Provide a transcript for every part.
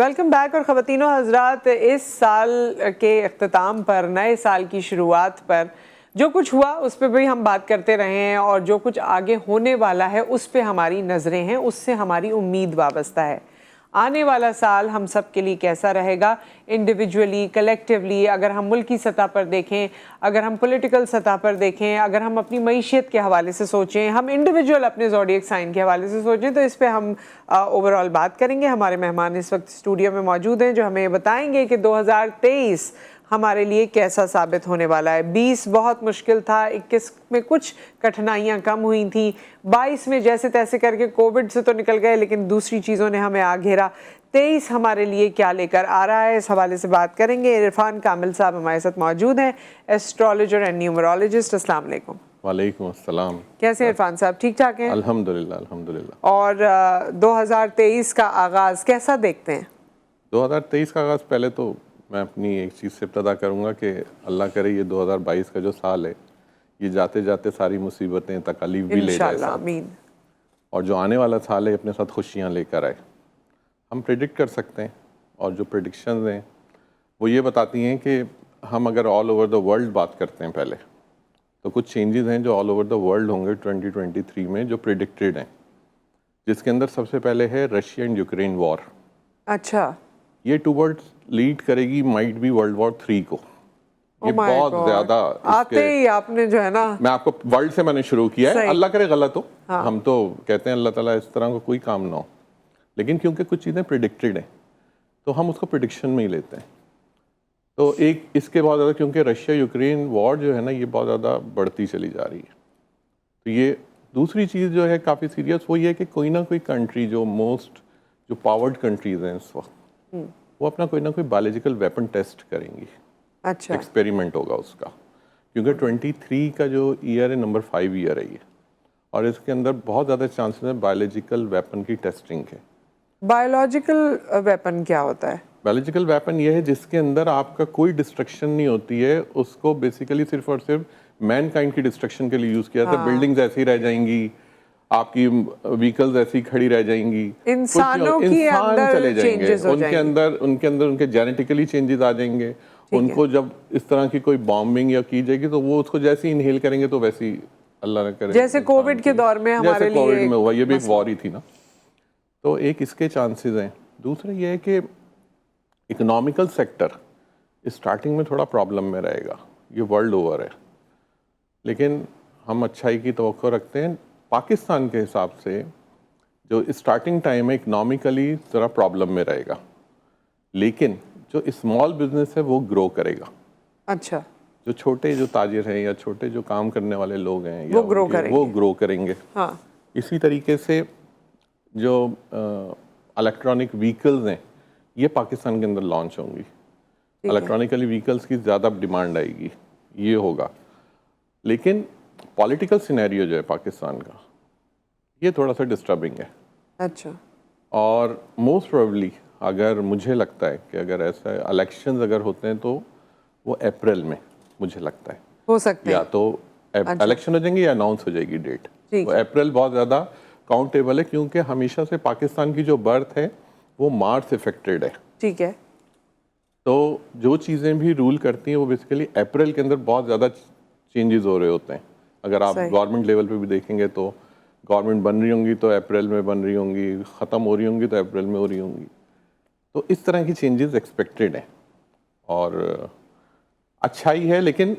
Welcome back. اور خواتین و حضرات, اس سال کے اختتام پر, نئے سال کی شروعات پر جو کچھ ہوا اس پہ بھی ہم بات کرتے رہے ہیں, اور جو کچھ آگے ہونے والا ہے اس پہ ہماری نظریں ہیں, اس سے ہماری امید وابستہ ہے. آنے والا سال ہم سب کے لیے کیسا رہے گا, انڈیویجولی, کلیکٹیولی, اگر ہم ملکی سطح پر دیکھیں, اگر ہم پولیٹیکل سطح پر دیکھیں, اگر ہم اپنی معیشت کے حوالے سے سوچیں, ہم انڈیویجول اپنے زوڈیک سائن کے حوالے سے سوچیں, تو اس پہ ہم اوورآل بات کریں گے. ہمارے مہمان اس وقت اسٹوڈیو میں موجود ہیں جو ہمیں بتائیں گے کہ 2023 ہمارے لیے کیسا ثابت ہونے والا ہے. 20 بہت مشکل تھا, 21 میں کچھ کٹھنائیاں کم ہوئی تھیں, 22 میں جیسے تیسے کر کے کووڈ سے تو نکل گئے لیکن دوسری چیزوں نے ہمیں آ گھیرا. 23 ہمارے لیے کیا لے کر آ رہا ہے, اس حوالے سے بات کریں گے. عرفان کامل صاحب ہمارے ساتھ موجود ہیں, ایسٹرولوجر اینڈ نیومرولوجسٹ. السلام علیکم. وعلیکم السلام. کیسے ہیں عرفان صاحب, ٹھیک ٹھاک ہیں؟ الحمدللہ الحمدللہ. اور 2023 کا آغاز کیسا دیکھتے ہیں؟ 2023 کا آغاز, پہلے تو میں اپنی ایک چیز سے ابتدا کروں گا کہ اللہ کرے یہ 2022 کا جو سال ہے یہ جاتے جاتے ساری مصیبتیں تکالیف بھی لے جائے انشاءاللہ, آمین. اور جو آنے والا سال ہے اپنے ساتھ خوشیاں لے کر آئے. ہم پریڈکٹ کر سکتے ہیں, اور جو پریڈکشنز ہیں وہ یہ بتاتی ہیں کہ ہم اگر آل اوور دا ورلڈ بات کرتے ہیں پہلے, تو کچھ چینجز ہیں جو آل اوور دا ورلڈ ہوں گے 2023 میں جو پریڈکٹیڈ ہیں, جس کے اندر سب سے پہلے ہے رشیا اینڈ یوکرین وار. اچھا. یہ ٹوورڈ لیڈ کرے گی مائٹ بی ورلڈ وار 3 کو. یہ بہت زیادہ آتے ہی آپ نے جو ہے نا, میں آپ کو ورلڈ سے میں نے شروع کیا ہے, اللہ کرے غلط ہو, ہم تو کہتے ہیں اللہ تعالیٰ اس طرح کا کوئی کام نہ ہو, لیکن کیونکہ کچھ چیزیں پریڈکٹیڈ ہیں تو ہم اس کو پریڈکشن میں ہی لیتے ہیں. تو ایک اس کے بہت زیادہ, کیونکہ رشیا یوکرین وار جو ہے نا یہ بہت زیادہ بڑھتی چلی جا رہی ہے, تو یہ دوسری چیز جو ہے کافی سیریس, وہ یہ ہے کہ کوئی نہ کوئی کنٹری جو پاورڈ کنٹریز ہیں اس وقت, وہ اپنا کوئی نہ کوئی بایولوجیکل ویپن ٹیسٹ کریں گی. اچھا, ایکسپیریمنٹ ہوگا اس کا, کیونکہ 23 کا جو ایئر ہے نمبر 5 ایئر ہے یہ, اور اس کے اندر بہت زیادہ چانسز ہیں بایولوجیکل ویپن کی ٹیسٹنگ کے. بایولوجیکل ویپن کیا ہوتا ہے؟ بایولوجیکل ویپن یہ ہے جس کے اندر آپ کا کوئی ڈسٹرکشن نہیں ہوتی ہے, اس کو بیسیکلی صرف اور صرف مین کائنڈ کی ڈسٹرکشن کے لیے یوز کیا جاتا ہے. بلڈنگز ایسی رہ جائیں گی, آپ کی وہیکلز ایسی کھڑی رہ جائیں گی, انسان چلے جائیں گے, ان کے اندر ان کے جینیٹیکلی چینجز آ جائیں گے. ان کو جب اس طرح کی کوئی بامبنگ یا کی جائے گی تو وہ اس کو جیسے انہیل کریں گے تو ویسی اللہ نہ کرے, جیسے کووڈ کے دور میں ہمارے لیے کووڈ میں ہوا, یہ بھی ایک وار ہی تھی نا. تو ایک اس کے چانسز ہیں. دوسرا یہ ہے کہ اکنامیکل سیکٹر اسٹارٹنگ میں تھوڑا پرابلم میں رہے گا, یہ ورلڈ اوور ہے, لیکن ہم اچھائی کی توقع رکھتے ہیں. پاکستان کے حساب سے جو اسٹارٹنگ ٹائم ہے اکنامیکلی ذرا پرابلم میں رہے گا, لیکن جو اسمال بزنس ہے وہ گرو کرے گا. اچھا, جو چھوٹے جو تاجر ہیں یا چھوٹے جو کام کرنے والے لوگ ہیں وہ گرو کریں گے. ہاں. اسی طریقے سے جو الیکٹرانک وہیکلز ہیں یہ پاکستان کے اندر لانچ ہوں گی. الیکٹرانکلی وہیکلز کی زیادہ ڈیمانڈ آئے گی, یہ ہوگا. لیکن پولیٹیکل سینیریو جو ہے پاکستان کا یہ تھوڑا سا ڈسٹربنگ ہے. اچھا. اور موسٹ پروبیبلی اگر مجھے لگتا ہے کہ اگر ایسا الیکشنز اگر ہوتے ہیں تو وہ اپریل میں مجھے لگتا ہے ہو سکتے ہیں, یا تو الیکشن ہو جائیں گے یا اناؤنس ہو جائے گی ڈیٹ. تو اپریل بہت زیادہ کاؤنٹیبل ہے, کیونکہ ہمیشہ سے پاکستان کی جو برتھ ہے وہ مارس افیکٹڈ ہے. ٹھیک ہے. تو جو چیزیں بھی رول کرتی ہیں وہ بیسیکلی اپریل کے اندر بہت زیادہ چینجز ہو رہے ہوتے ہیں. اگر آپ گورنمنٹ لیول پہ بھی دیکھیں گے تو گورنمنٹ بن رہی ہوں گی تو اپریل میں بن رہی ہوں گی, ختم ہو رہی ہوں گی تو اپریل میں ہو رہی ہوں گی. تو اس طرح کی چینجز ایکسپیکٹڈ ہیں, اور اچھا ہی ہے. لیکن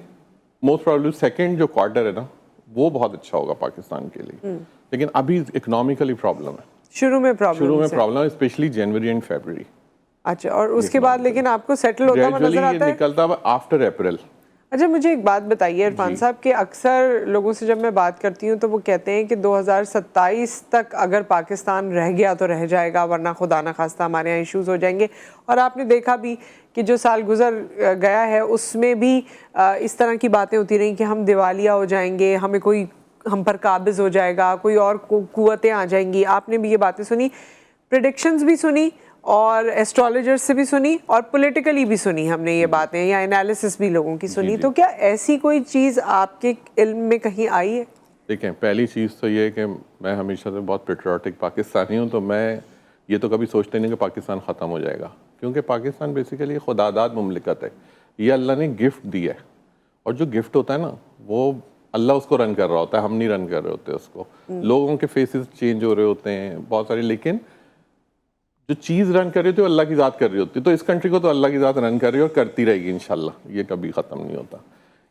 موسٹ پرابلی سیکنڈ جو کوارٹر ہے نا وہ بہت اچھا ہوگا پاکستان کے لیے, لیکن ابھی اکنامیکلی پرابلم ہے. شروع میں پرابلم ہے, اسپیشلی جنوری اینڈ فیبرری. اچھا, اور اس کے بعد لیکن آپ کو سیٹل ہوتا ہوا نظر آتا ہے, نکلتا ہوا آفٹر اپریل. اچھا, مجھے ایک بات بتائیے عرفان صاحب کہ اکثر لوگوں سے جب میں بات کرتی ہوں تو وہ کہتے ہیں کہ 2027 تک اگر پاکستان رہ گیا تو رہ جائے گا, ورنہ خدا نہ خواستہ ہمارے یہاں ایشوز ہو جائیں گے. اور آپ نے دیکھا بھی کہ جو سال گزر گیا ہے اس میں بھی اس طرح کی باتیں ہوتی رہیں کہ ہم دیوالیہ ہو جائیں گے, ہمیں کوئی ہم پر قابض ہو جائے گا, کوئی اور قوتیں آ جائیں گی. آپ نے بھی یہ باتیں سنی, پریڈکشنز بھی سنی, اور ایسٹرولوجر سے بھی سنی, اور پولیٹیکلی بھی سنی ہم نے یہ باتیں, یا انالیسس بھی لوگوں کی سنی. تو کیا ایسی کوئی چیز آپ کے علم میں کہیں آئی ہے؟ دیکھیں, پہلی چیز تو یہ ہے کہ میں ہمیشہ سے بہت پیٹریوٹک پاکستانی ہوں, تو میں یہ تو کبھی سوچتے نہیں کہ پاکستان ختم ہو جائے گا، کیونکہ پاکستان بیسیکلی خداداد مملکت ہے، یہ اللہ نے گفٹ دیا ہے، اور جو گفٹ ہوتا ہے نا وہ اللہ اس کو رن کر رہا ہوتا ہے، ہم نہیں رن کر رہے ہوتے اس کو. لوگوں کے فیسز چینج ہو رہے ہوتے ہیں بہت سارے، لیکن جو چیز رن کر رہی ہوتی ہے وہ اللہ کی ذات کر رہی ہوتی ہے. تو اس کنٹری کو تو اللہ کی ذات رن کر رہی ہے اور کرتی رہے گی انشاءاللہ، یہ کبھی ختم نہیں ہوتا.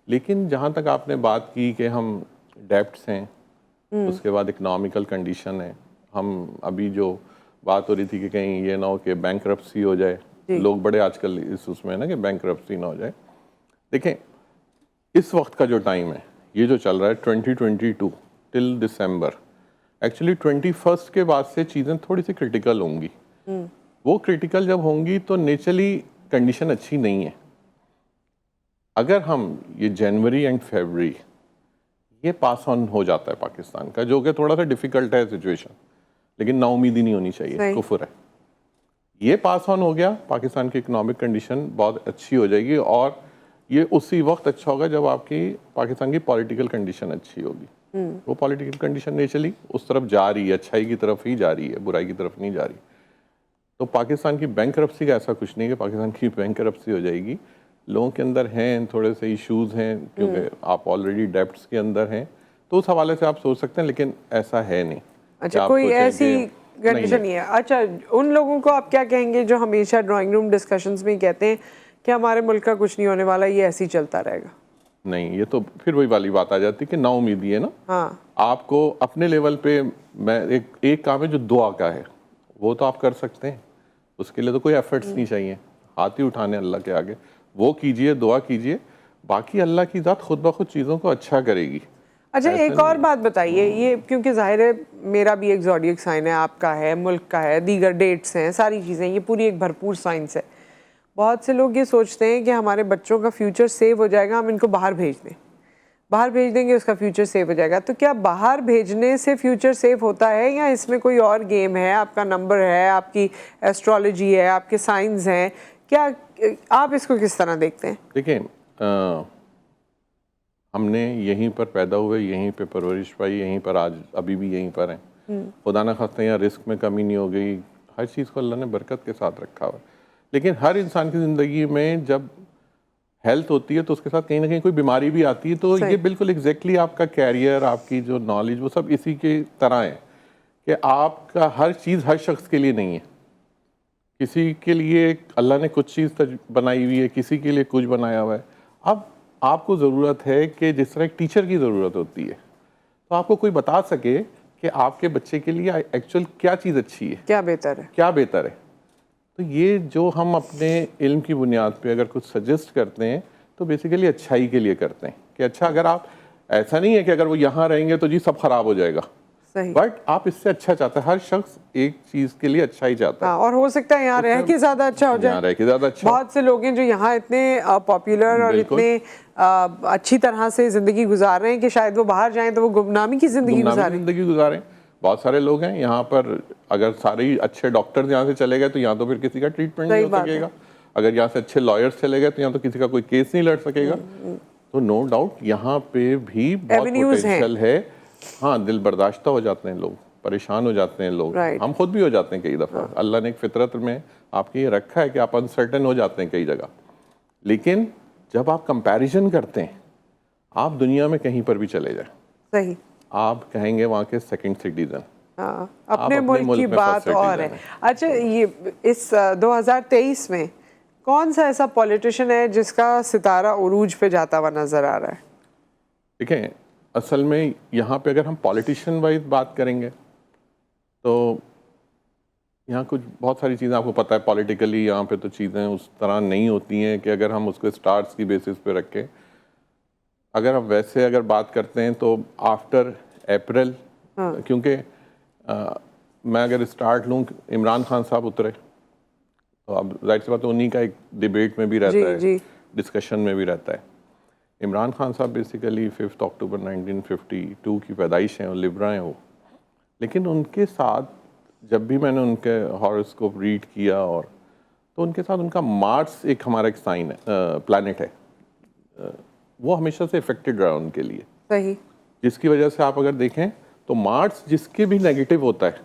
لیکن جہاں تک آپ نے بات کی کہ ہم ڈیپٹس ہیں، اس کے بعد اکنامیکل کنڈیشن ہے، ہم ابھی جو بات ہو رہی تھی کہ کہیں یہ نہ ہو کہ بینکرپسی ہو جائے، لوگ بڑے آج کل اس میں ہے نا کہ بینکرپسی نہ ہو جائے. دیکھیں اس وقت کا جو ٹائم ہے، یہ جو چل رہا ہے 2022 ٹل دسمبر، ایکچولی 21 کے بعد سے چیزیں تھوڑی سی کرٹیکل ہوں گی. وہ کرٹیکل جب ہوں گی تو نیچرلی کنڈیشن اچھی نہیں ہے. اگر ہم یہ جنوری اینڈ فیبرری یہ پاس آن ہو جاتا ہے پاکستان کا، جو کہ تھوڑا سا ڈیفیکلٹ ہے سچویشن، لیکن نا امیدی نہیں ہونی چاہیے، کفر ہے. یہ پاس آن ہو گیا، پاکستان کی اکنامک کنڈیشن بہت اچھی ہو جائے گی، اور یہ اسی وقت اچھا ہوگا جب آپ کی پاکستان کی پولیٹیکل کنڈیشن اچھی ہوگی. وہ پولیٹیکل کنڈیشن نیچرلی اس طرف جا رہی ہے، اچھائی کی طرف ہی جا رہی ہے، برائی کی طرف نہیں جا رہی. تو پاکستان کی بینکرپسی کا ایسا کچھ نہیں کہ پاکستان کی بینکرپسی ہو جائے گی. لوگوں کے اندر ہیں تھوڑے سے ایشوز ہیں، کیونکہ آپ آلریڈی ڈیپٹس کے اندر ہیں، تو اس حوالے سے آپ سوچ سکتے ہیں، لیکن ایسا ہے نہیں. اچھا کوئی ایسی کنڈیشن نہیں ہے. اچھا ان لوگوں کو آپ کیا کہیں گے جو ہمیشہ ڈرائنگ روم ڈسکشنز میں کہتے ہیں کہ ہمارے ملک کا کچھ نہیں ہونے والا، یہ ایسے ہی چلتا رہے گا؟ نہیں، یہ تو پھر وہی والی بات آ جاتی کہ نا امیدی ہے نا. ہاں، آپ کو اپنے لیول پہ میں ایک کام ہے جو دعا کا ہے، وہ تو آپ کر سکتے ہیں، اس کے لیے تو کوئی ایفرٹس نہیں چاہیے، ہاتھ ہی اٹھانے اللہ کے آگے، وہ کیجئے، دعا کیجئے، باقی اللہ کی ذات خود بخود چیزوں کو اچھا کرے گی. اچھا ایک اور بات بتائیے، یہ کیونکہ ظاہر ہے میرا بھی ایک زوڈیک سائن ہے، آپ کا ہے، ملک کا ہے، دیگر ڈیٹس ہیں، ساری چیزیں، یہ پوری ایک بھرپور سائنس ہے. بہت سے لوگ یہ سوچتے ہیں کہ ہمارے بچوں کا فیوچر سیو ہو جائے گا، ہم ان کو باہر بھیج دیں، باہر بھیج دیں گے اس کا فیوچر سیو ہو جائے گا. تو کیا باہر بھیجنے سے فیوچر سیو ہوتا ہے، یا اس میں کوئی اور گیم ہے؟ آپ کا نمبر ہے، آپ کی ایسٹرالوجی ہے، آپ کے سائنس ہیں، کیا آپ اس کو کس طرح دیکھتے ہیں؟ دیکھیں ہم نے یہیں پر پیدا ہوئے، یہیں پہ پرورش پائی، یہیں پر آج ابھی بھی یہیں پر ہیں. خدا نہ خواستہ یہاں رزق میں کمی نہیں ہو گئی، ہر چیز کو اللہ نے برکت کے ساتھ رکھا ہوا. لیکن ہر انسان کی زندگی میں جب ہیلتھ ہوتی ہے تو اس کے ساتھ کہیں نہ کہیں کوئی بیماری بھی آتی ہے. تو یہ بالکل ایگزیکٹلی آپ کا کیریئر، آپ کی جو نالج، وہ سب اسی کے طرح ہے کہ آپ کا ہر چیز ہر شخص کے لیے نہیں ہے. کسی کے لیے اللہ نے کچھ چیز بنائی ہوئی ہے، کسی کے لیے کچھ بنایا ہوا ہے. اب آپ کو ضرورت ہے کہ جس طرح ایک ٹیچر کی ضرورت ہوتی ہے، تو آپ کو کوئی بتا سکے کہ آپ کے بچے کے لیے ایکچوئل کیا چیز اچھی ہے، کیا بہتر ہے، کیا بہتر ہے. تو یہ جو ہم اپنے علم کی بنیاد پہ اگر کچھ سجیسٹ کرتے ہیں تو بیسیکلی اچھائی کے لیے کرتے ہیں کہ اچھا اگر آپ، ایسا نہیں ہے کہ اگر وہ یہاں رہیں گے تو جی سب خراب ہو جائے گا، بٹ آپ اس سے اچھا چاہتے ہیں. ہر شخص ایک چیز کے لیے اچھا ہی چاہتا ہے، اور ہو سکتا ہے یہاں رہ کے زیادہ اچھا ہو جائے. یہاں رہ کے زیادہ اچھا. بہت سے لوگ ہیں جو یہاں اتنے پاپولر اور اتنے اچھی طرح سے زندگی گزار رہے ہیں کہ شاید وہ باہر جائیں تو وہ گمنامی کی زندگی گزاریں. بہت سارے لوگ ہیں یہاں پر، اگر سارے اچھے ڈاکٹرز یہاں سے چلے گئے تو یہاں تو پھر کسی کا ٹریٹمنٹ نہیں ہو سکے گا. اگر یہاں سے اچھے لائرز چلے گئے تو یہاں تو کسی کا کوئی کیس نہیں لڑ سکے گا. تو نو ڈاؤٹ یہاں پہ بھی بہت پوٹینشیل ہے. ہاں دل برداشتہ ہو جاتے ہیں لوگ، پریشان ہو جاتے ہیں لوگ، ہم خود بھی ہو جاتے ہیں کئی دفعہ. اللہ نے ایک فطرت میں آپ کی یہ رکھا ہے کہ آپ انسرٹن ہو جاتے ہیں کئی جگہ. لیکن جب آپ کمپیریزن کرتے ہیں، آپ دنیا میں کہیں پر بھی چلے جائیں، صحیح، آپ کہیں گے وہاں کے سیکنڈ سٹیزن، اپنے ملک کی بات اور ہے. اچھا یہ اس 2023 میں کون سا ایسا پولیٹیشین ہے جس کا ستارہ عروج پہ جاتا ہوا نظر آ رہا ہے؟ دیکھیں اصل میں یہاں پہ اگر ہم پولیٹیشین وائز بات کریں گے تو یہاں کچھ بہت ساری چیزیں آپ کو پتہ ہے پولیٹیکلی یہاں پہ تو چیزیں اس طرح نہیں ہوتی ہیں کہ اگر ہم اس کو اسٹارس کی بیسس پہ رکھیں. اگر ہم ویسے اگر بات کرتے ہیں تو آفٹر اپریل، کیونکہ میں اگر اسٹارٹ لوں، عمران خان صاحب اترے تو اب ظاہر سی بات ہے انہی کا ایک ڈیبیٹ میں بھی رہتا ہے، ڈسکشن میں بھی رہتا ہے. عمران خان صاحب بیسیکلی 5 اکتوبر 1952 کی پیدائش ہیں اور لبرا ہیں وہ. لیکن ان کے ساتھ جب بھی میں نے ان کے ہاروسکوپ ریڈ کیا، اور تو ان کے ساتھ ان کا مارس ایک ہمارا ایک سائن ہے، پلانٹ ہے، وہ ہمیشہ سے افیکٹڈ رہا ان کے لیے. صحیح. جس کی وجہ سے آپ اگر دیکھیں تو مارس جس کے بھی نیگیٹو ہوتا ہے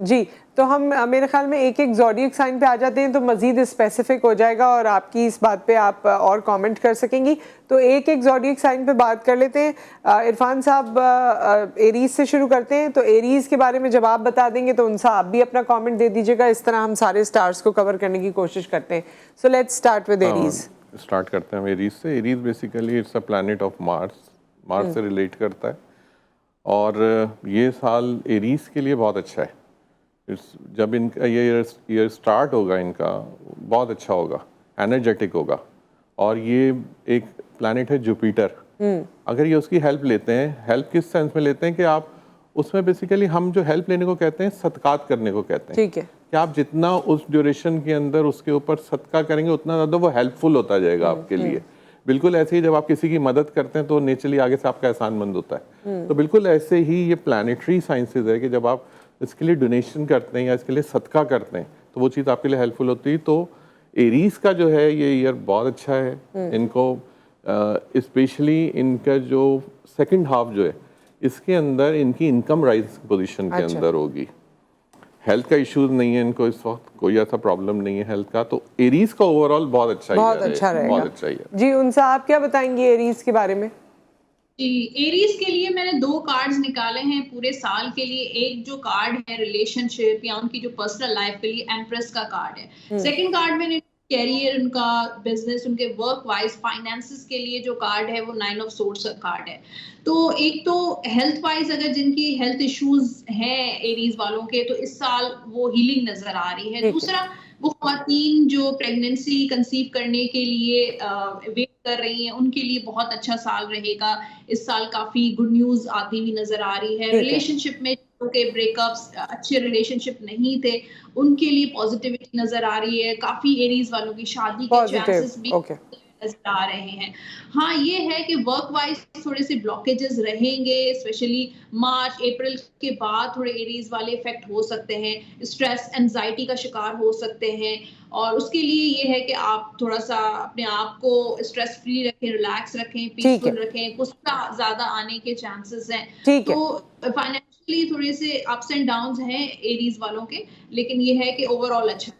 جی تو ہم میرے خیال میں ایک ایک زوڈیک سائن پہ آ جاتے ہیں تو مزید اسپیسیفک ہو جائے گا اور آپ کی اس بات پہ آپ اور کامنٹ کر سکیں گی. تو ایک ایک زوڈیک سائن پہ بات کر لیتے ہیں. عرفان صاحب ایریز سے شروع کرتے ہیں. تو ایریز کے بارے میں جب آپ بتا دیں گے تو ان سے آپ بھی اپنا کامنٹ دے دیجیے گا. اس طرح ہم سارے سٹارز کو کور کرنے کی کوشش کرتے ہیں. So let's start with Aries. Start کرتے ہیں ایریز سے. Aries basically it's a planet of Mars. Mars سے ریلیٹ کرتا ہے اور یہ سال ایریز کے لیے بہت اچھا ہے. جب ان کا یہ ایئر اسٹارٹ ہوگا ان کا بہت اچھا ہوگا, انرجیٹک ہوگا. اور یہ ایک پلانٹ ہے جوپیٹر. اگر یہ اس کی ہیلپ لیتے ہیں, ہیلپ کس سینس میں لیتے ہیں کہ آپ اس میں بیسیکلی ہم جو ہیلپ لینے کو کہتے ہیں صدقات کرنے کو کہتے ہیں. ٹھیک ہے کہ آپ جتنا اس ڈیوریشن کے اندر اس کے اوپر صدقہ کریں گے اتنا زیادہ وہ ہیلپ فل ہوتا جائے گا آپ کے لیے. بالکل ایسے ہی جب آپ کسی کی مدد کرتے ہیں تو نیچرلی آگے سے آپ کا احسان مند ہوتا ہے. تو بالکل ایسے ہی یہ پلانیٹری سائنسز ہے کہ جب آپ اس کے لیے ڈونیشن کرتے ہیں یا اس کے لیے صدقہ کرتے ہیں تو وہ چیز آپ کے لیے ہیلپ فل ہوتی ہے. تو ایریز کا جو ہے یہ ایئر بہت اچھا ہے. ان کو اسپیشلی ان کا جو سیکنڈ ہاف جو ہے اس کے اندر ان کی انکم رائز پوزیشن کے اندر ہوگی. ہیلتھ کا ایشوز نہیں ہے ان کو اس وقت, کوئی ایسا پرابلم نہیں ہے ہیلتھ کا. تو ایریز کا اوور آل بہت اچھا رہے گا. جی ان سے آپ کیا بتائیں گے ایریز کے بارے میں؟ جی ایریز کے لیے میں نے 2 کارڈز نکالے ہیں پورے سال کے لیے. ایک جو کارڈ ہے ریلیشن شپ یا ان کی جو پرسنل لائف کے لیے ایمپریس کا کارڈ ہے. سیکنڈ کارڈ میں نے کیریئر, ان کا بزنس, ان کے ورک وائز فائنانسز کے لیے جو کارڈ ہے وہ 9 آف سورڈز کا کارڈ ہے. تو ایک تو ہیلتھ وائز اگر جن کی ہیلتھ ایشوز ہیں ایریز والوں کے تو اس سال وہ ہیلنگ نظر آ رہی ہے. دوسرا وہ خواتین جو پریگننسی کنسیو کرنے کے لیے ویٹ کر رہی ہیں ان کے لیے بہت اچھا سال رہے گا. اس سال کافی گڈ نیوز آتی ہوئی نظر آ رہی ہے. ریلیشن شپ میں کے بریک اپس, اچھے ریلیشن شپ نہیں تھے, ان کے لیے پازیٹیوٹی نظر آ رہی ہے. کافی ایریز والوں کی شادی کے چانسز بھی نظر آ رہے ہیں. ہاں یہ ہے کہ ورک وائز تھوڑے سے بلاکیجز رہیں گے, اسپیشلی مارچ اپریل کے بعد تھوڑے ایریز والے افیکٹ ہو سکتے ہیں. اسٹریس انزائٹی کا شکار ہو سکتے ہیں اور اس کے لیے یہ ہے کہ آپ تھوڑا سا اپنے آپ کو اسٹریس فری رکھیں, ریلیکس رکھیں, پیسفل رکھیں. غصہ زیادہ آنے کے چانسز ہیں. تو فائنینشلی تھوڑے سے اپس اینڈ ڈاؤنز ہیں ایریز والوں کے, لیکن یہ ہے کہ اوور آل اچھا.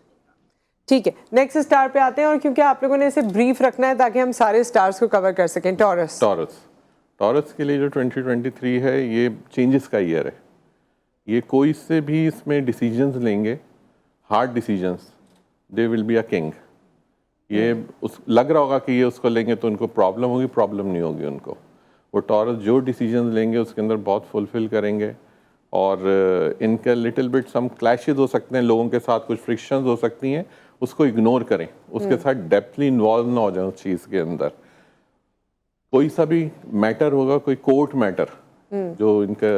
ٹھیک ہے نیکسٹ اسٹار پہ آتے ہیں. اور کیونکہ آپ لوگوں نے اسے بریف رکھنا ہے تاکہ ہم سارے اسٹارز کو کور کر سکیں. ٹورس کے لیے جو 2023 ہے یہ چینجز کا ایئر ہے. یہ کوئی سے بھی اس میں ڈیسیجنز لیں گے, hard decisions, they will be a king. یہ لگ رہا ہوگا کہ یہ اس کو لیں گے تو ان کو پرابلم ہوگی, پرابلم نہیں ہوگی ان کو. وہ ٹورس جو ڈیسیجنز لیں گے اس کے اندر بہت فلفل کریں گے. اور ان کا لٹل بٹ سم کلیشز ہو سکتے ہیں, لوگوں کے ساتھ کچھ فرکشنز ہو سکتی ہیں, اس کو اگنور کریں, اس کے ساتھ ڈیپتھلی انوالو نہ ہو جائیں اس چیز کے اندر. کوئی سا بھی میٹر ہوگا, کوئی کورٹ میٹر جو ان کا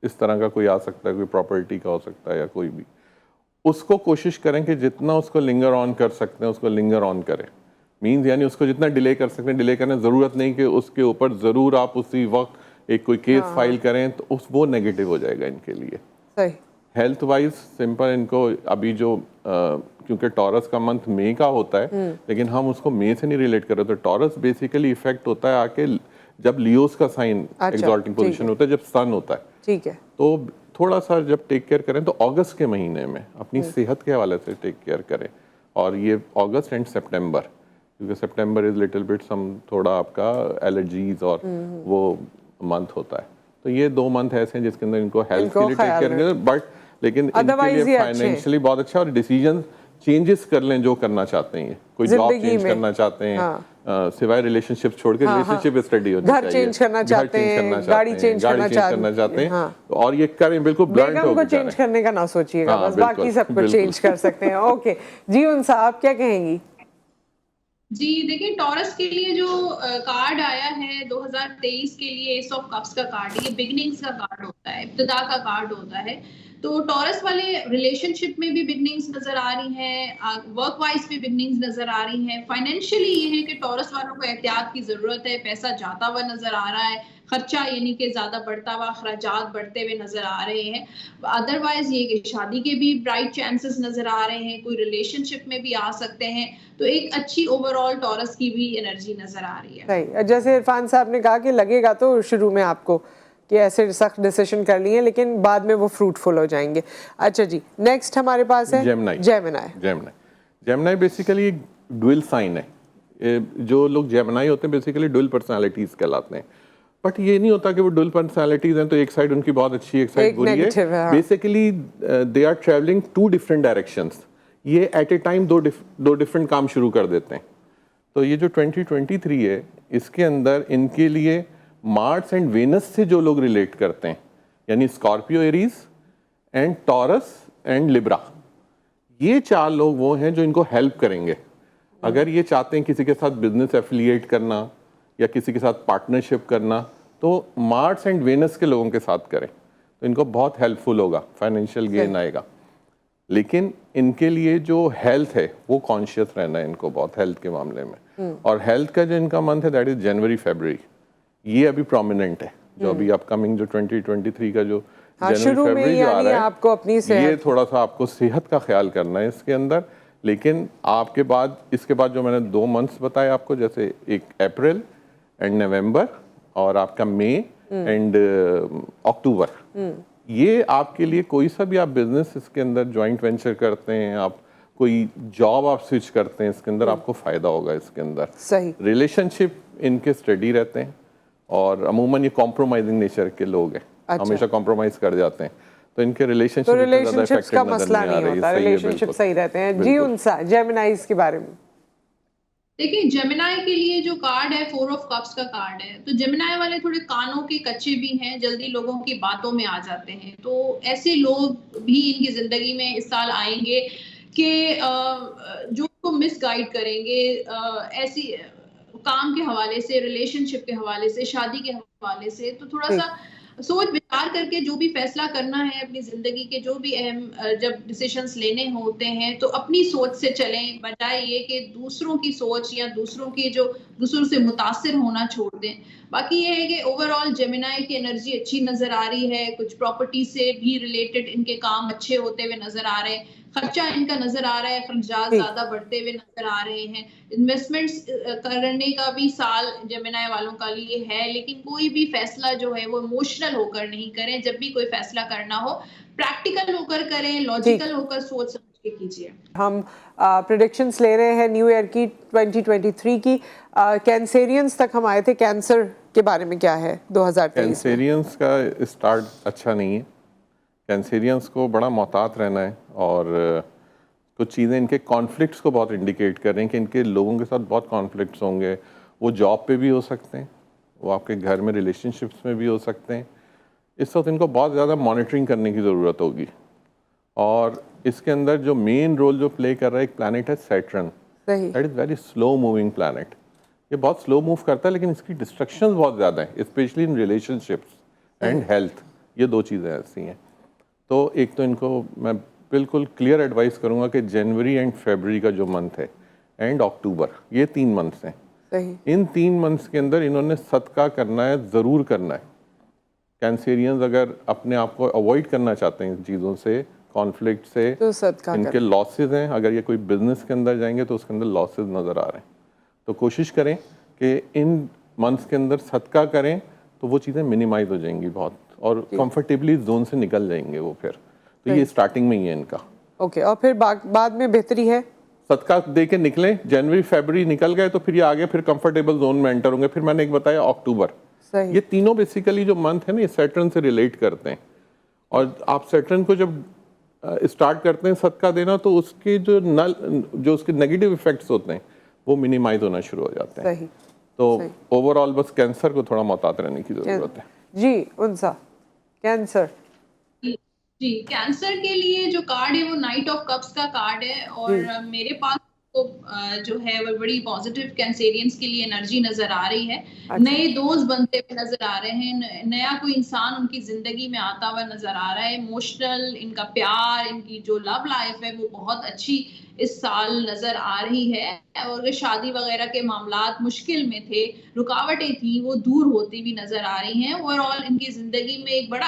اس طرح کا کوئی آ سکتا ہے, کوئی پراپرٹی کا ہو سکتا ہے یا کوئی بھی, اس کو کوشش کریں کہ جتنا اس کو لنگر آن کر سکتے ہیں اس کو لنگر آن کریں. مینز یعنی اس کو جتنا ڈیلے کر سکتے ہیں ڈیلے کرنے. ضرورت نہیں کہ اس کے اوپر ضرور آپ اسی وقت ایک کوئی کیس فائل کریں تو وہ نیگیٹو ہو جائے گا ان کے لیے. ہیلتھ وائز سمپل ان کو ابھی جو کیونکہ ٹورس کا منتھ مئی کا ہوتا ہے لیکن ہم اس کو مئی سے نہیں ریلیٹ کر رہے. تو ٹورس بیسیکلی ایفیکٹ ہوتا ہے آ کے جب لیوز کا سائن ایگزالٹنگ پوزیشن ہوتا ہے, جب سن ہوتا ہے. ٹھیک ہے, تو تھوڑا سا جب ٹیک کیئر کریں تو اگست کے مہینے میں اپنی صحت کے حوالے سے ٹیک کیئر کریں. اور یہ اگست اینڈ سپٹمبر, کیونکہ September is little but some تھوڑا آپ کا الرجیز اور وہ منتھ ہوتا ہے. تو یہ 2 منتھ ایسے ہیں جس کے اندر ان کو ہیلتھ کے لیے ٹیک کیئر کریں, بٹ لیکن ان کے لیے فائنینشلی بہت اچھا. اور ڈیسیجن چینجز کر لیں جو کرنا چاہتے ہیں. کوئی جاب چینج کرنا چاہتے ہیں, سوائے ریلیشن شپ چھوڑ کے ریلیشن شپ اسٹڈی ہونی چاہیے, گھر چینج کرنا چاہتے ہیں, گاڑی چینج کرنا چاہتے ہیں, اور یہ کریں بالکل بلنٹ ہو کے چینج کرنے کا نہ سوچیے گا, بس باقی سب کو چینج کر سکتے ہیں. اوکے جی انسا آپ کیا کہیں گی؟ جی دیکھیں ٹورس کے لیے جو کارڈ آیا ہے 2023 کے لیے ایس آف کپس کا کارڈ ہے. یہ بگننگز کا کارڈ ہوتا ہے, ابتدا کا کارڈ ہوتا ہے. تو ٹورس والے ریلیشن شپ میں بھی بگننگز نظر آ رہی ہیں, ورک وائز بھی بگننگز نظر آ رہی ہیں. فائنینشلی یہ ہے کہ ٹورس والوں کو احتیاط کی ضرورت ہے. پیسہ جاتا ہوا نظر آ رہا ہے, خرچہ یعنی کہ زیادہ بڑھتا ہوا, اخراجات بڑھتے ہوئے نظر آ رہے ہیں. ادروائز یہ کہ شادی کے بھی برائٹ چانسز نظر آ رہے ہیں, کوئی ریلیشن شپ میں بھی آ سکتے ہیں. تو ایک اچھی اوور آل ٹورس کی بھی انرجی نظر آ رہی ہے. جیسے عرفان صاحب نے کہا کہ لگے گا تو شروع میں آپ کو کہ ایسے سخت ڈیسیشن کر لیے لیکن بعد میں وہ فروٹفل ہو جائیں گے. اچھا جی نیکسٹ ہمارے پاس ہے جیمنائی. بیسیکلی ایک ڈوئل سائن ہے. جو لوگ جیمنائی ہوتے ہیں بیسیکلی ڈوئل پرسنالٹیز کہلاتے ہیں, بٹ یہ نہیں ہوتا کہ وہ ڈوئل پرسنالٹیز ہیں تو ایک سائڈ ان کی بہت اچھی ایک سائڈ بری ہے. Basically they are travelling to different directions. یہ ایٹ اے ٹائم دو ڈفرنٹ کام شروع کر دیتے ہیں. تو یہ جو 2023 ہے اس کے اندر ان کے لیے مارس اینڈ وینس سے جو لوگ ریلیٹ کرتے ہیں یعنی Scorpio Aries and Taurus and Libra, یہ 4 لوگ وہ ہیں جو ان کو ہیلپ کریں گے. اگر یہ چاہتے ہیں کسی کے ساتھ بزنس ایفیلیٹ کرنا یا کسی کے ساتھ پارٹنرشپ کرنا تو مارس اینڈ وینس کے لوگوں کے ساتھ کریں تو ان کو بہت ہیلپ فل ہوگا, فائنینشیل گین آئے گا. لیکن ان کے لیے جو ہیلتھ ہے وہ کانشیس رہنا ہے ان کو بہت ہیلتھ کے معاملے میں. اور ہیلتھ کا جو ان کا منتھ ہے دیٹ از جنوری فیبرری, یہ ابھی پرومیننٹ ہے جو ابھی اپ کمنگ جو 2023 کا جو جنوری فیبرری جو آ رہا ہے یہ تھوڑا سا آپ کو صحت کا خیال کرنا ہے اس کے اندر. لیکن آپ کے بعد اس کے بعد جو میں نے 2 منتھس بتائے آپ کو, جیسے ایک اپریل اینڈ نومبر اور آپ کا مئی اینڈ اکتوبر, یہ آپ کے لیے کوئی سا بھی آپ بزنس اس کے اندر جوائنٹ وینچر کرتے ہیں, آپ کوئی جاب آپ سوئچ کرتے ہیں اس کے اندر آپ کو فائدہ ہوگا اس کے اندر. صحیح. ریلیشن شپ ان کے اسٹڈی رہتے ہیں اور عموماً یہ کمپرومائزنگ نیچر کے لوگ ہیں, ہمیشہ کمپرومائز کر جاتے ہیں تو ان کے ریلیشن شپس کا مسئلہ نہیں ہوتا, ریلیشن شپ صحیح رہتے ہیں. جی انسا جیمنائیز کے بارے میں دیکھیں جیمنائی کے لیے جو کارڈ ہے 4 آف کپس کا کارڈ ہے. تو جیمنائی والے تھوڑے کانوں کے کچے بھی ہیں, جلدی لوگوں کی باتوں میں آ جاتے ہیں. تو ایسے لوگ بھی ان کی زندگی میں اس سال آئیں گے کہ جو کو مس گائیڈ کریں گے ایسی کام کے حوالے سے, ریلیشن شپ کے حوالے سے, شادی کے حوالے سے. تو تھوڑا سا سوچ بچار کر کے جو بھی فیصلہ کرنا ہے اپنی زندگی کے, جو بھی اہم جب ڈیسیشنز لینے ہوتے ہیں تو اپنی سوچ سے چلیں, بجائے یہ کہ دوسروں کی سوچ یا دوسروں سے متاثر ہونا چھوڑ دیں. باقی یہ ہے کہ اوور آل جیمنائی کی انرجی اچھی نظر آ رہی ہے, کچھ پراپرٹی سے بھی ریلیٹڈ ان کے کام اچھے ہوتے ہوئے نظر آ رہے ہیں, خرچہ ان کا نظر آ رہا ہے, اخراجات زیادہ بڑھتے ہوئے نظر آ رہے ہیں. انویسٹمنٹس کرنے کا بھی سال جیمنائی والوں کا لیے ہے, لیکن کوئی بھی فیصلہ جو ہے وہ ایموشنل ہو کر نہیں کریں. جب بھی کوئی فیصلہ کرنا ہو پریکٹیکل ہو کر کریں, لاجیکل ہو کر سوچ سمجھ کے کیجیے. ہم پریڈکشنز لے رہے ہیں نیو ایئر کی 2023 کی. کینسیرینز تک ہم آئے تھے, کینسر کے بارے میں کیا ہے 2023 میں؟ کینسیرینز کا اسٹارٹ اچھا نہیں ہے. کینسیرینز کو بڑا محتاط رہنا ہے اور کچھ چیزیں ان کے کانفلکٹس کو بہت انڈیکیٹ کر رہی ہیں کہ ان کے لوگوں کے ساتھ بہت کانفلکٹس ہوں گے. وہ جاب پہ بھی ہو سکتے ہیں, وہ آپ کے گھر میں ریلیشن شپس میں بھی ہو سکتے ہیں. اس وقت ان کو بہت زیادہ مانیٹرنگ کرنے کی ضرورت ہوگی. اور اس کے اندر جو مین رول جو پلے کر رہا ہے ایک پلانٹ ہے Saturn. That is very slow moving planet. یہ بہت سلو موو کرتا ہے لیکن اس کی ڈسٹرکشنز بہت زیادہ ہیں, especially in relationships and health. یہ 2 چیزیں ایسی ہیں. تو ایک تو ان کو میں بالکل کلیئر ایڈوائز کروں گا کہ جنوری اینڈ فیبرری کا جو منتھ ہے اینڈ اکتوبر, یہ 3 منتھس ہیں. ان 3 منتھس کے اندر انہوں نے صدقہ کرنا ہے, ضرور کرنا ہے. کینسیرینز اگر اپنے آپ کو اوائڈ کرنا چاہتے ہیں ان چیزوں سے, کانفلکٹ سے, ان کے لاسز ہیں, اگر یہ کوئی بزنس کے اندر جائیں گے تو اس کے اندر لاسز نظر آ رہے ہیں, تو کوشش کریں کہ ان منتھس کے اندر صدقہ کریں تو وہ چیزیں منیمائز ہو جائیں گی بہت, اور کمفرٹیبلی زون سے نکل جائیں گے وہ پھر. تو یہ اسٹارٹنگ میں ہی ہے ان کا. اوکے, اور پھر بعد میں بہتری ہے, صدقہ دے کے نکلیں. جنوری فیبرری نکل گئے تو پھر یہ آگے پھر کمفرٹیبل زون میں انٹر ہوں گے. پھر میں نے ایک بتایا اکتوبر, یہ تینوں بیسیکلی جو منتھ ہے نا یہ سیٹرن سے ریلیٹ کرتے ہیں. اور آپ سیٹرن کو جب اسٹارٹ کرتے ہیں صدقہ دینا تو اس کے جو اس کے نیگیٹو ایفیکٹس ہوتے ہیں وہ منیمائز ہونا شروع ہو جاتے ہیں. تو اوور آل بس کینسر کو تھوڑا محتاط رہنے کی ضرورت ہے. جی انسا, کینسر. جی کینسر کے لیے جو کارڈ ہے وہ نائٹ آف کپس کا کارڈ ہے, اور میرے پاس جو ہے وہ بڑی پازیٹیو کینسیرینز کے لیے انرجی نظر آ رہی ہے. نئے دوست بنتے ہوئے نظر آ رہے ہیں, نیا کوئی انسان ان کی زندگی میں آتا ہوا نظر آ رہا ہے. ایموشنل ان کا پیار, ان کی جو لو لائف ہے وہ بہت اچھی اس سال نظر آ رہی ہے. اور شادی وغیرہ کے معاملات مشکل میں تھے, رکاوٹیں تھیں, وہ دور ہوتی بھی نظر آ رہی ہیں. اوور آل ان کی زندگی میں ایک بڑا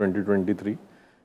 2023,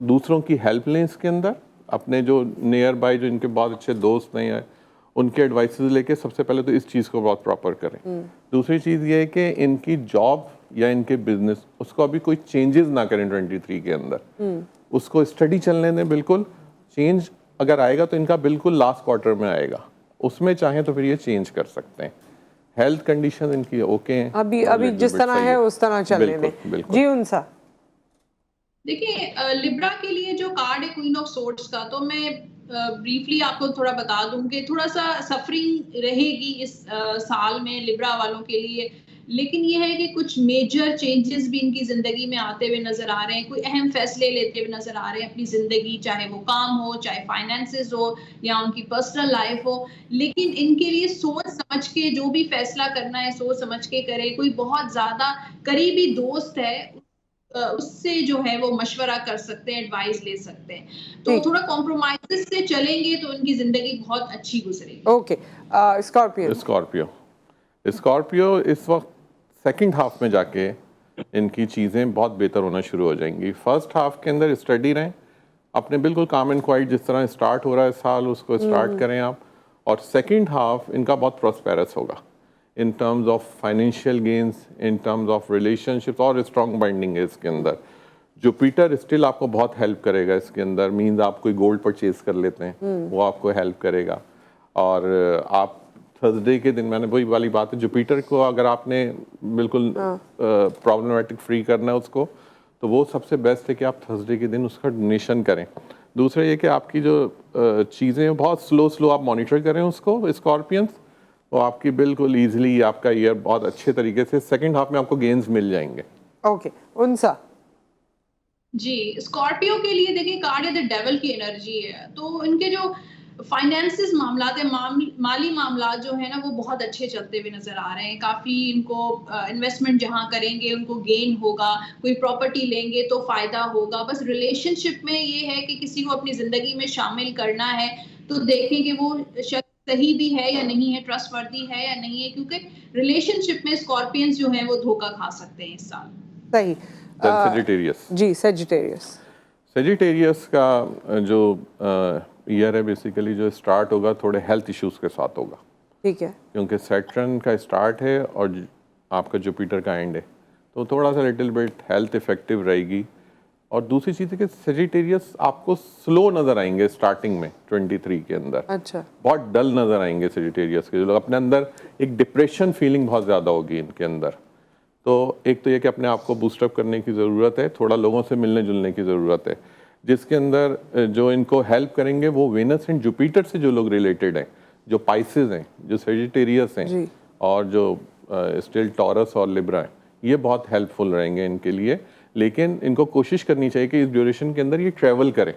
دوسروں کی ہیلپ لیں اس کے اندر, اپنے جو نیئر بائی جو ان کے بہت اچھے دوست ہیں ان کے ایڈوائسز لے کے سب سے پہلے تو اس چیز کو بہت پراپر کریں. دوسری چیز یہ ہے کہ ان کی جاب یا ان کے بزنس اس کو ابھی کوئی چینجز نہ کریں 23 کے اندر, اس کو اسٹڈی چلنے دیں. بالکل چینج اگر آئے گا تو ان کا بالکل لاسٹ کوارٹر میں آئے گا, اس میں چاہیں تو پھر یہ چینج کر سکتے ہیں. ہیلتھ کنڈیشن ان کی اوکے ہیں, ابھی جس طرح ہے اس طرح چلنے دیں. جی انسا. دیکھیں لبرا کے لیے جو کارڈ ہے کوئین آف سورڈز کا, تو میں بریفلی آپ کو تھوڑا بتا دوں کہ تھوڑا سا سفرنگ رہے گی اس سال میں لبرا والوں کے لیے, لیکن یہ ہے کہ کچھ میجر چینجز بھی ان کی زندگی میں آتے ہوئے نظر آ رہے ہیں, کوئی اہم فیصلے لیتے ہوئے نظر آ رہے ہیں اپنی زندگی, چاہے وہ کام ہو, چاہے فائنینسز ہو, یا ان کی پرسنل لائف ہو. لیکن ان کے لیے سوچ سمجھ کے جو بھی فیصلہ کرنا ہے سوچ سمجھ کے کرے. کوئی بہت زیادہ قریبی دوست ہے اس سے جو ہے وہ مشورہ کر سکتے ہیں, ایڈوائز لے سکتے ہیں. تو تھوڑا کمپرومائز سے چلیں گے تو ان کی زندگی بہت اچھی گزرے گی. اوکے. اسکارپیو اس وقت سیکنڈ ہاف میں جا کے ان کی چیزیں بہت بہتر ہونا شروع ہو جائیں گی. فرسٹ ہاف کے اندر اسٹڈی رہیں, اپنے بالکل کام اینڈ کوائٹ جس طرح اسٹارٹ ہو رہا ہے سال اس کو اسٹارٹ کریں آپ, اور سیکنڈ ہاف ان کا بہت پراسپیرس ہوگا in terms of financial gains, in terms of relation ships, اور اسٹرانگ بائنڈنگ ہے اس کے اندر. جوپیٹر اسٹل آپ کو بہت ہیلپ کرے گا اس کے اندر, مینز آپ کوئی گولڈ پرچیز کر لیتے ہیں وہ آپ کو ہیلپ کرے گا. اور آپ تھرسڈے کے دن, میں نے وہی والی بات ہے, جوپیٹر کو اگر آپ نے بالکل پرابلمیٹک فری کرنا ہے اس کو, تو وہ سب سے بیسٹ ہے کہ آپ تھرسڈے کے دن اس کا ڈونیشن کریں. دوسرا یہ کہ آپ کی جو چیزیں بہت سلو آپ مانیٹر کریں اس کو اسکارپینس, تو آپ کی بالکل ایزیلی آپ کا ایئر بہت اچھے طریقے سے سیکنڈ ہاف میں آپ کو گینز مل جائیں گے. اوکے. انسا. جی اسکارپیو کے لیے دیکھیں کارڈ دا ڈیول کی انرجی ہے, تو ان کے جو فائنینسز معاملات ہیں, مالی معاملات جو ہیں نا وہ بہت اچھے چلتے ہوئے نظر آ رہے ہیں. کافی ان کو انویسٹمنٹ جہاں کریں گے ان کو گین ہوگا, کوئی پراپرٹی لیں گے تو فائدہ ہوگا. بس ریلیشن شپ میں یہ ہے کہ کسی کو اپنی زندگی میں شامل کرنا ہے تو دیکھیں کہ وہ شخص صحیح بھی ہے یا نہیں ہے, ٹرسٹ وردی ہے یا نہیں ہے, کیونکہ ریلیشن شپ میں اسکارپینز جو ہیں وہ دھوکہ کھا سکتے ہیں اس سال. صحیح. جی سیجیٹیریس کا جو ایئر ہے بیسیکلی جو اسٹارٹ ہوگا تھوڑے ہیلتھ ایشوز کے ساتھ ہوگا. ٹھیک ہے. کیونکہ سیٹرن کا اسٹارٹ ہے اور آپ کا جوپیٹر کا اینڈ ہے, تو تھوڑا سا لٹل بٹ ہیلتھ افیکٹو رہے گی. اور دوسری چیز ہے کہ سیجیٹیریس آپ کو سلو نظر آئیں گے اسٹارٹنگ میں 23 کے اندر. اچھا. بہت ڈل نظر آئیں گے سیجیٹیریس کے, جو لوگ اپنے اندر ایک ڈپریشن فیلنگ بہت زیادہ ہوگی ان کے اندر. تو ایک تو یہ کہ اپنے آپ کو بوسٹ اپ کرنے کی ضرورت ہے, تھوڑا لوگوں سے ملنے جلنے کی ضرورت ہے, جس کے اندر جو ان کو ہیلپ کریں گے وہ وینس اینڈ جوپیٹر سے جو لوگ ریلیٹڈ ہیں, جو پائسز ہیں, جو سیجیٹیریس ہیں, اور جو اسٹل ٹورس اور لبرا ہیں, یہ بہت ہیلپ فل رہیں گے ان کے لیے. لیکن ان کو کوشش کرنی چاہیے کہ اس ڈیوریشن کے اندر یہ ٹریول کریں.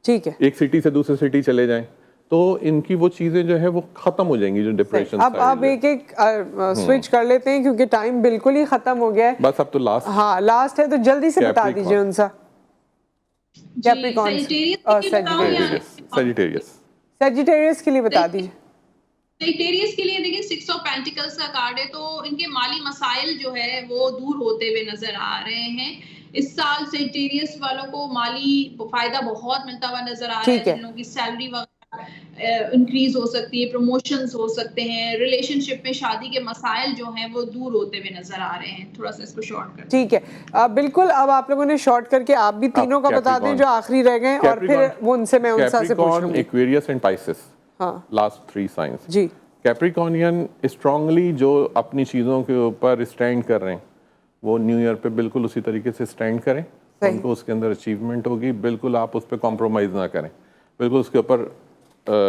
ٹھیک ہے. ایک سٹی سے دوسرے سٹی چلے جائیں تو ان کی وہ چیزیں جو ہے وہ ختم ہو جائیں گی, جو ڈپریشن. اب آپ ایک ایک سوئچ کر لیتے ہیں کیونکہ ٹائم بالکل ہی ختم ہو گیا ہے. بس اب تو لاسٹ ہے, تو جلدی سے بتا دیجیے ان سا. سیجیٹیریس کے لیے بتا دیجیے. سیجیٹیریس کے لیے دیکھیں 6 آف پینٹیکلز کا کارڈ ہے, تو ان کے مالی مسائل جو ہے وہ دور ہوتے ہوئے نظر آ رہے ہیں. اس سال سیجیٹیریس والوں کو مالی فائدہ بہت ملتا ہوا نظر آ رہا ہے. ان لوگوں کی سیلری وغیرہ انکریز ہو سکتی ہے, پروموشنز ہو سکتے ہیں, ریلیشن شپ میں شادی کے مسائل جو ہیں وہ دور ہوتے ہوئے نظر آ رہے ہیں. تھوڑا سا اس کو شارٹ کر. ٹھیک ہے, بالکل. اب آپ لوگوں نے شارٹ کر کے آپ بھی تینوں کا بتا دیں جو آخری رہ گئے, اور پھر وہ ان سے میں انسا سے پوچھوں گی. Aquarius and Pisces, last 3 signs. جی. کیپریکونین اسٹرانگلی جو اپنی چیزوں کے اوپر اسٹینڈ کر رہے ہیں, وہ نیو ایئر پہ بالکل اسی طریقے سے اسٹینڈ کریں. ان کو اس کے اندر اچیومنٹ ہوگی, بالکل آپ اس پہ کمپرومائز نہ کریں, بالکل اس کے اوپر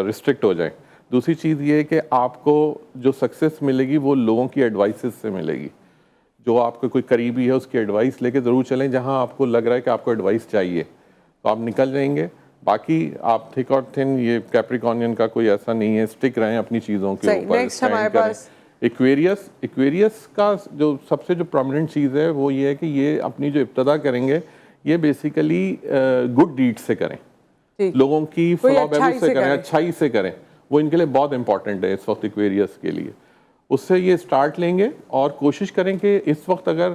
ریسٹرکٹ ہو جائیں. دوسری چیز یہ ہے کہ آپ کو جو سکسیس ملے گی وہ لوگوں کی ایڈوائسز سے ملے گی. جو آپ کو کوئی قریبی ہے اس کی ایڈوائس لے کے ضرور چلیں, جہاں آپ کو لگ رہا ہے کہ آپ کو ایڈوائس چاہیے تو آپ نکل جائیں گے. باقی آپ تھک اور تھن, یہ کیپریکونین کا کوئی ایسا نہیں ہے, اسٹک رہیں اپنی چیزوں کے اوپر, اسٹینڈ کریں. ایکویریس کا جو سب سے جو پرومیننٹ چیز ہے وہ یہ ہے کہ یہ اپنی جو ابتدا کریں گے یہ بیسیکلی گڈ ڈیڈ سے کریں, لوگوں کی فلاح بہبود سے کریں, اچھائی سے کریں. وہ ان کے لیے بہت امپورٹنٹ ہے اس وقت ایکویریس کے لیے. اس سے یہ اسٹارٹ لیں گے, اور کوشش کریں کہ اس وقت اگر